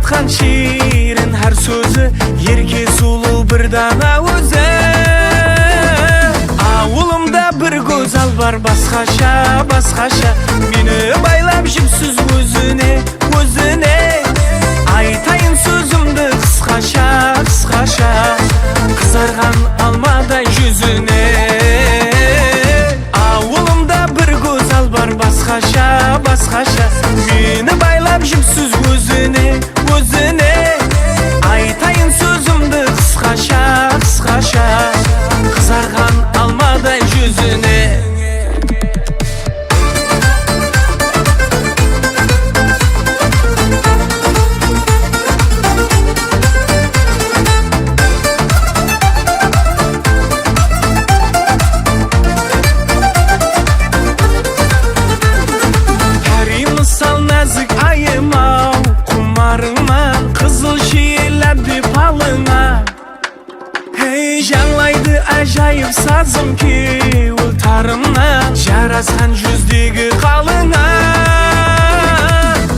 айтқан шерін әр сөзі ерке сұлу бір дана өзі. Ауылымда бір көзал бар басқаша, басқаша, мені байлап жіпсіз өзіне, өзіне. Айтайын сөзімді қысқаша, қысқаша, қызарған алмадай жүзіне. Ауылымда бір көзал бар басқаша, басқаша, мені байлап жіпсіз өзіне, өзіне. Айтайын сөзімді қысқаша, қысқаша, қызарған алмадай жүзіне. Мысал нәзік айым-ау, құмарыңа қызыл шиеләбді палыңа. Ей, жаңлайды әжайып сазым кеуіл тарымна, жарасқан жүздегі қалыңа.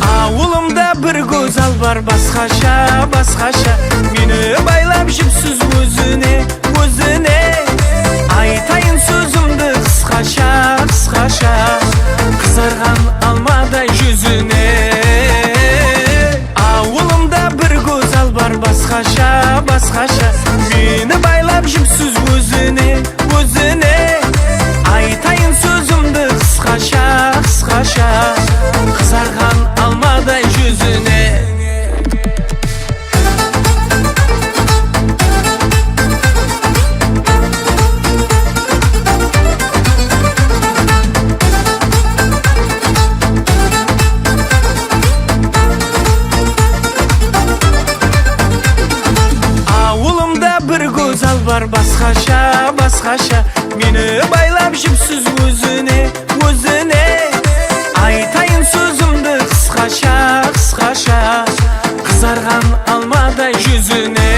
Ауылымда бір көзал бар басқаша, басқаша, мені байлап жіпсіз өзіне, өзіне. Айтайын сөзімді қысқаша, қысқаша, қызарған алмадай жүзіне. Ауылымда бір көзал бар басқаша, басқаша, мені байлап жіпсіз өзіне, өзіне. Айтайын сөзімді қысқаша, қысқаша, қызарған алмадай жүзіне. Бір көзал бар басқаша, басқаша, мені байлап жіпсіз өзіне, өзіне. Айтайын сөзімді қысқаша, қысқаша, қызарған алмадай жүзіне.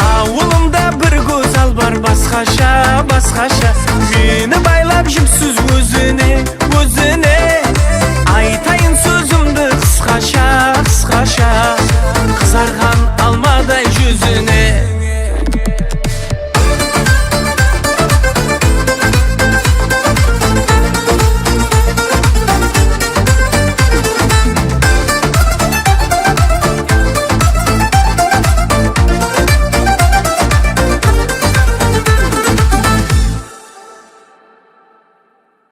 Ауылымда бір көзал бар басқаша, басқаша, мені байлап жіпсіз өзіне,